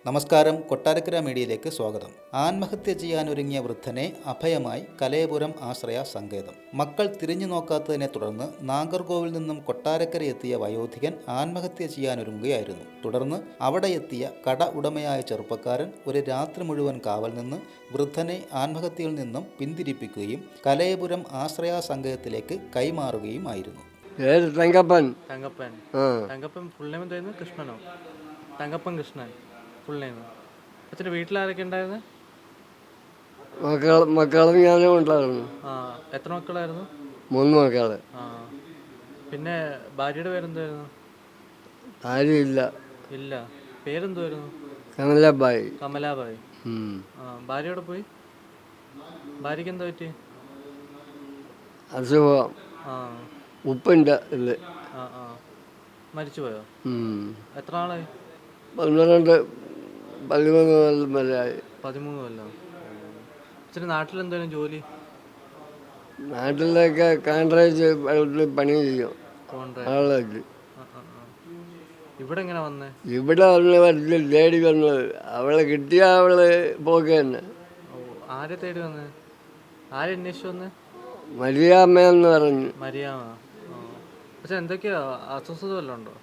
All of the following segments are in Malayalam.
നമസ്കാരം. കൊട്ടാരക്കര മീഡിയയിലേക്ക് സ്വാഗതം. ആത്മഹത്യ ചെയ്യാനൊരുങ്ങിയ വൃദ്ധനെ അഭയമായി കലയപുരം ആശ്രയ സങ്കേതം. മക്കൾ തിരിഞ്ഞു നോക്കാത്തതിനെ തുടർന്ന് നാഗർകോവിൽ നിന്നും കൊട്ടാരക്കര എത്തിയ വയോധികൻ ആത്മഹത്യ ചെയ്യാനൊരുങ്ങുകയായിരുന്നു. തുടർന്ന് അവിടെ എത്തിയ കട ഉടമയായ ചെറുപ്പക്കാരൻ ഒരു രാത്രി മുഴുവൻ കാവൽ നിന്ന് വൃദ്ധനെ ആത്മഹത്യയിൽ നിന്നും പിന്തിരിപ്പിക്കുകയും കലയപുരം ആശ്രയ സങ്കേതത്തിലേക്ക് കൈമാറുകയുമായിരുന്നു. അച്ഛൻ്റെ വീട്ടിലാരൊക്കെ ഉണ്ടായിരുന്നു? മക്കളും ഞാനും ഉണ്ടായിരുന്നു. എത്ര മക്കളായിരുന്നു? 3 മക്കള്. പിന്നെ ഭാര്യയുടെ പേരെന്തായിരുന്നു? ആരുമില്ല. ഇല്ല. പേരെന്തുവായിരുന്നു? കമലാബായി. കമലാബായി. ഭാര്യയോടെ പോയി? ഭാര്യക്ക് എന്താ പറ്റി? അസുഖം. ഉപ്പിൻ്റെ ഇത്. മരിച്ചുപോയോ? എത്ര നാളായി? 13 കൊല്ലം വരെയായി. 13 കൊല്ലം. അച്ഛന് നാട്ടിലെന്തായാലും ജോലി? നാട്ടിലൊക്കെ കോൺട്രാക്ട് പണി ചെയ്യും. ആളായിട്ട്. ഇവിടെ എങ്ങനെ വന്നേ? ഇവിടെ വന്ന് തേടി വന്നത്. അവളെ കിട്ടിയ അവള് പോക്ക് തന്നെ. ആരെ തേടി വന്നേ? ആരെ അന്വേഷിച്ചു വന്നേ? മരിയാമ്മയെന്ന് പറഞ്ഞു. മരിയാമ്മ. അച്ഛൻ എന്തൊക്കെയാ അസ്വസ്ഥത വല്ലതും ഉണ്ടോ?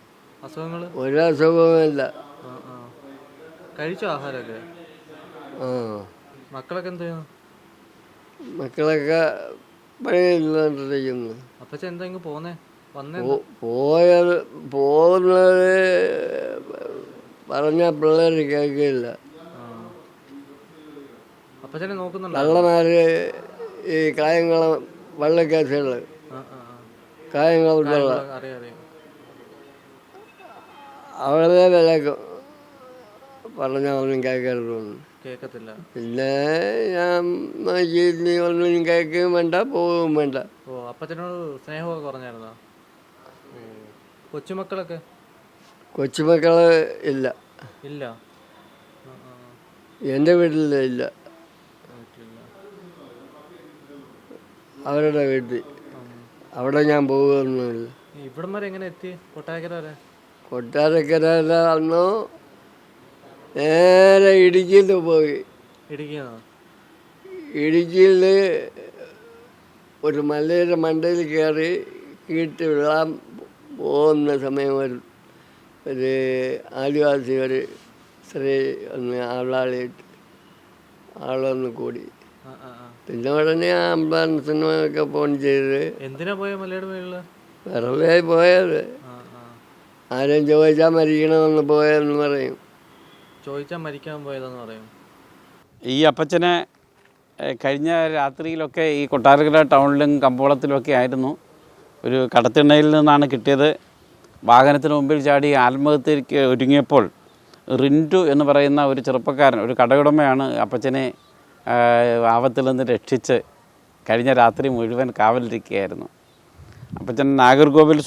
അസുഖങ്ങൾ? ഒരു അസുഖവുമില്ല. കഴിച്ചോ ആഹാരമൊക്കെ? മക്കളൊക്കെ എന്ത് ചെയ്യുന്നു? മക്കളൊക്കെ പണിയില്ലാണ്ടിരിക്കുന്നു. അപ്പച്ച എന്താ ഇങ്ങ് പോന്നേ? പോകുന്നത് പറഞ്ഞ പിള്ളേർ കേൾക്കില്ല. അപ്പച്ചനെ നോക്കുന്നുണ്ടോ? കള്ളന്മാര് ഈ കായംകുളം വള്ളക്കേസുകള് കായംകുളത്തുള്ള അവളെ വിലക്കും പറഞ്ഞ ഒന്നും കേൾക്കത്തില്ല. പിന്നെ ഞാൻ നീ ഒന്നും കേൾക്കുകയും വേണ്ട, പോവുകയും വേണ്ട. അപ്പച്ചനോട് സ്നേഹമൊക്കെ കുറഞ്ഞായിരുന്നോ? കൊച്ചുമക്കളൊക്കെ? കൊച്ചുമക്കള് ഇല്ല. ഇല്ല. എൻ്റെ വീട്ടിലില്ല. അവരുടെ വീട്ടിൽ. അവിടെ ഞാൻ പോകുകയൊന്നുമില്ല. ഇവിടം വരെ എങ്ങനെ എത്തി? കൊട്ടാരക്കര വരെ? കൊട്ടാരക്കര അന്ന് നേരെ ഇടുക്കിയിൽ പോയി. ഇടുക്കിയിൽ ഒരു മലയുടെ മണ്ടയിൽ കയറി കീട്ട് വിടാൻ പോകുന്ന സമയം ഒരു ആദിവാസി ഒരു സ്ത്രീ ഒന്ന് ആളാളിയിട്ട് ആളൊന്ന് കൂടി. പിന്നെ ഉടനെ ആംബുലൻസിനൊക്കെ ഫോൺ ചെയ്ത്. എന്തിനാ പോയ മലയുടെ മേളില്? വെറുതെ പോയത്. ആരും ചോദിച്ചാൽ മരിക്കണമെന്ന് പോയെന്ന് പറയും. ചോദിച്ചാൽ മരിക്കാൻ പോയതെന്ന് പറയും. ഈ അപ്പച്ചനെ കഴിഞ്ഞ രാത്രിയിലൊക്കെ ഈ കൊട്ടാരക്കര ടൗണിലും കമ്പോളത്തിലുമൊക്കെ ആയിരുന്നു. ഒരു കടത്തിണ്ണയിൽ നിന്നാണ് കിട്ടിയത്. വാഹനത്തിന് മുമ്പിൽ ചാടി ആത്മഹത്യയ്ക്ക് ഒരുങ്ങിയപ്പോൾ റിൻറ്റു എന്ന് പറയുന്ന ഒരു ചെറുപ്പക്കാരൻ, ഒരു കടയുടമയാണ് അപ്പച്ചനെ ആപത്തിൽ നിന്ന് രക്ഷിച്ച് കഴിഞ്ഞ രാത്രി മുഴുവൻ കാവലിരിക്കുകയായിരുന്നു. അപ്പച്ചൻ നാഗർകോവിൽ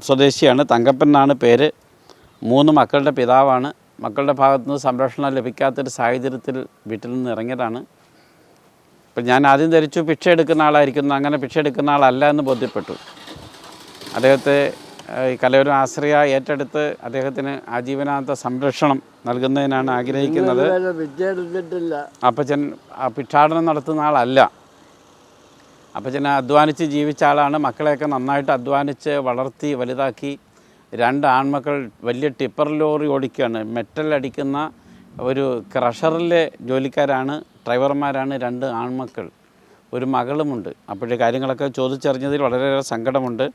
സ്വദേശിയാണ്. തങ്കപ്പൻ എന്നാണ് പേര്. 3 മക്കളുടെ പിതാവാണ്. മക്കളുടെ ഭാഗത്തുനിന്ന് സംരക്ഷണം ലഭിക്കാത്തൊരു സാഹചര്യത്തിൽ വീട്ടിൽ നിന്ന് ഇറങ്ങിയതാണ്. ഇപ്പം ഞാൻ ആദ്യം ധരിച്ചു ഭിക്ഷ എടുക്കുന്ന ആളായിരിക്കുന്നു. അങ്ങനെ ഭിക്ഷ എടുക്കുന്ന ആളല്ല എന്ന് ബോധ്യപ്പെട്ടു. അദ്ദേഹത്തെ ഈ കലയോരം ആശ്രയ ഏറ്റെടുത്ത് അദ്ദേഹത്തിന് ആജീവനാന്ത സംരക്ഷണം നൽകുന്നതിനാണ് ആഗ്രഹിക്കുന്നത്. അപ്പച്ചൻ ഭിക്ഷാടനം നടത്തുന്ന ആളല്ല. അപ്പച്ചൻ അധ്വാനിച്ച് ജീവിച്ച ആളാണ്. മക്കളെയൊക്കെ നന്നായിട്ട് അധ്വാനിച്ച് വളർത്തി വലുതാക്കി. 2 ആൺമക്കൾ വലിയ ടിപ്പർ ലോറി ഓടിക്കുകയാണ്. മെറ്റൽ അടിക്കുന്ന ഒരു ക്രഷറിലെ ജോലിക്കാരാണ്, ഡ്രൈവർമാരാണ് 2 ആൺമക്കൾ. ഒരു മകളുമുണ്ട്. അപ്പോഴേ കാര്യങ്ങളൊക്കെ ചോദിച്ചറിഞ്ഞതിൽ വളരെയേറെ സങ്കടമുണ്ട്.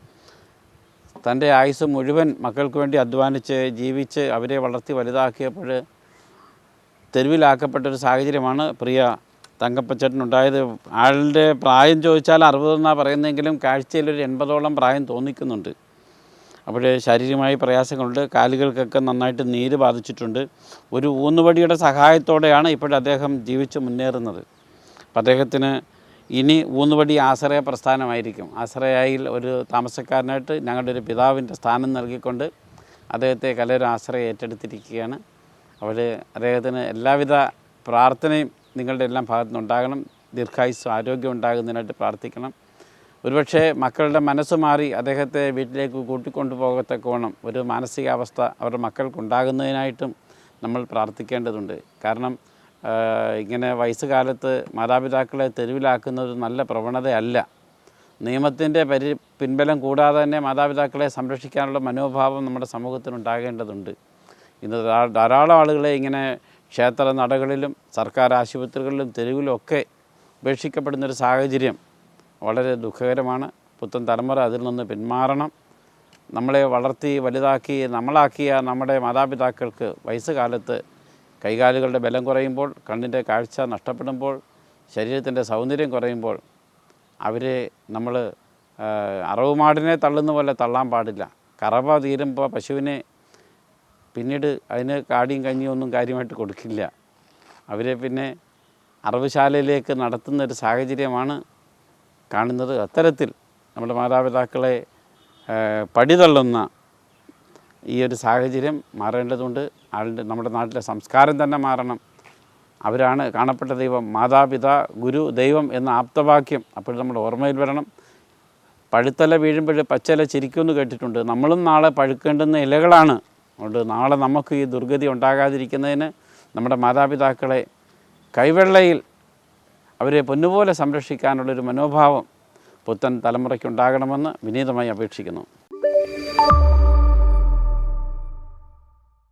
തൻ്റെ ആയുസ് മുഴുവൻ മക്കൾക്ക് വേണ്ടി അധ്വാനിച്ച് ജീവിച്ച് അവരെ വളർത്തി വലുതാക്കിയപ്പോൾ തെരുവിലാക്കപ്പെട്ടൊരു സാഹചര്യമാണ് പ്രിയ തങ്കപ്പച്ചേട്ടനുണ്ടായത്. ആളുടെ പ്രായം ചോദിച്ചാൽ 60 എന്നാണ് പറയുന്നതെങ്കിലും കാഴ്ചയിലൊരു 80ഓളം പ്രായം തോന്നിക്കുന്നുണ്ട്. അവിടെ ശാരീരികമായി പ്രയാസങ്ങളുണ്ട്. കാലുകൾക്കൊക്കെ നന്നായിട്ട് നീര് ബാധിച്ചിട്ടുണ്ട്. ഒരു ഊന്നുവടിയുടെ സഹായത്തോടെയാണ് ഇപ്പോഴദ്ദേഹം ജീവിച്ച് മുന്നേറുന്നത്. അപ്പം അദ്ദേഹത്തിന് ഇനി ഊന്നുവടി ആശ്രയ പ്രസ്ഥാനമായിരിക്കും. ആശ്രയയിൽ ഒരു താമസക്കാരനായിട്ട് ഞങ്ങളുടെ ഒരു പിതാവിൻ്റെ സ്ഥാനം നൽകിക്കൊണ്ട് അദ്ദേഹത്തെ കലയൊരു ആശ്രയം ഏറ്റെടുത്തിരിക്കുകയാണ്. അവിടെ അദ്ദേഹത്തിന് എല്ലാവിധ പ്രാർത്ഥനയും നിങ്ങളുടെ എല്ലാം ഭാഗത്തുനിന്നുണ്ടാകണം. ദീർഘായുസ്സും ആരോഗ്യം ഉണ്ടാകുന്നതിനായിട്ട് പ്രാർത്ഥിക്കണം. ഒരുപക്ഷെ മക്കളുടെ മനസ്സ് മാറി അദ്ദേഹത്തെ വീട്ടിലേക്ക് കൂട്ടിക്കൊണ്ടു പോകത്തക്കവണ്ണം ഒരു മാനസികാവസ്ഥ അവരുടെ മക്കൾക്കുണ്ടാകുന്നതിനായിട്ടും നമ്മൾ പ്രാർത്ഥിക്കേണ്ടതുണ്ട്. കാരണം ഇങ്ങനെ വയസ്സുകാലത്ത് മാതാപിതാക്കളെ തെരുവിലാക്കുന്നത് നല്ല പ്രവണതയല്ല. നിയമത്തിൻ്റെ പിൻബലം കൂടാതെ തന്നെ മാതാപിതാക്കളെ സംരക്ഷിക്കാനുള്ള മനോഭാവം നമ്മുടെ സമൂഹത്തിനുണ്ടാകേണ്ടതുണ്ട്. ഇന്ന് ധാരാളം ആളുകളെ ഇങ്ങനെ ക്ഷേത്ര നടകളിലും സർക്കാർ ആശുപത്രികളിലും തെരുവിലും ഒക്കെ ഉപേക്ഷിക്കപ്പെടുന്നൊരു സാഹചര്യം വളരെ ദുഃഖകരമാണ്. പുത്തൻ തലമുറ അതിൽ നിന്ന് പിന്മാറണം. നമ്മളെ വളർത്തി വലുതാക്കി നമ്മളാക്കിയ നമ്മുടെ മാതാപിതാക്കൾക്ക് വയസ്സുകാലത്ത് കൈകാലുകളുടെ ബലം കുറയുമ്പോൾ, കണ്ണിൻ്റെ കാഴ്ച നഷ്ടപ്പെടുമ്പോൾ, ശരീരത്തിൻ്റെ സൗന്ദര്യം കുറയുമ്പോൾ അവരെ നമ്മൾ അറവുമാടിനെ തള്ളുന്ന പോലെ തള്ളാൻ പാടില്ല. കറവ തീരുമ്പോൾ പശുവിനെ പിന്നീട് അതിന് കാടിയും കഞ്ഞിയും ഒന്നും കാര്യമായിട്ട് കൊടുക്കില്ല. അവരെ പിന്നെ അറവുശാലയിലേക്ക് നടത്തുന്നൊരു സാഹചര്യമാണ് കാണുന്നത്. അത്തരത്തിൽ നമ്മുടെ മാതാപിതാക്കളെ പടിതള്ളുന്ന ഈ ഒരു സാഹചര്യം മാറേണ്ടതുണ്ട്. നമ്മുടെ നാട്ടിലെ സംസ്കാരം തന്നെ മാറണം. അവരാണ് കാണപ്പെട്ട ദൈവം. മാതാപിതാ ഗുരു ദൈവം എന്ന ആപ്തവാക്യം അപ്പോൾ നമ്മുടെ ഓർമ്മയിൽ വരണം. പഴുത്തല വീഴുമ്പോൾ പച്ചില ചിരിക്കുമെന്ന് കേട്ടിട്ടുണ്ട്. നമ്മളും നാളെ പഴുക്കേണ്ടുന്ന ഇലകളാണ്. അതുകൊണ്ട് നാളെ നമുക്ക് ഈ ദുർഗതി ഉണ്ടാകാതിരിക്കുന്നതിന് നമ്മുടെ മാതാപിതാക്കളെ കൈവെള്ളയിൽ അവരെ പൊന്നുപോലെ സംരക്ഷിക്കാനുള്ളൊരു മനോഭാവം പുത്തൻ തലമുറയ്ക്കുണ്ടാകണമെന്ന് വിനീതമായി അപേക്ഷിക്കുന്നു.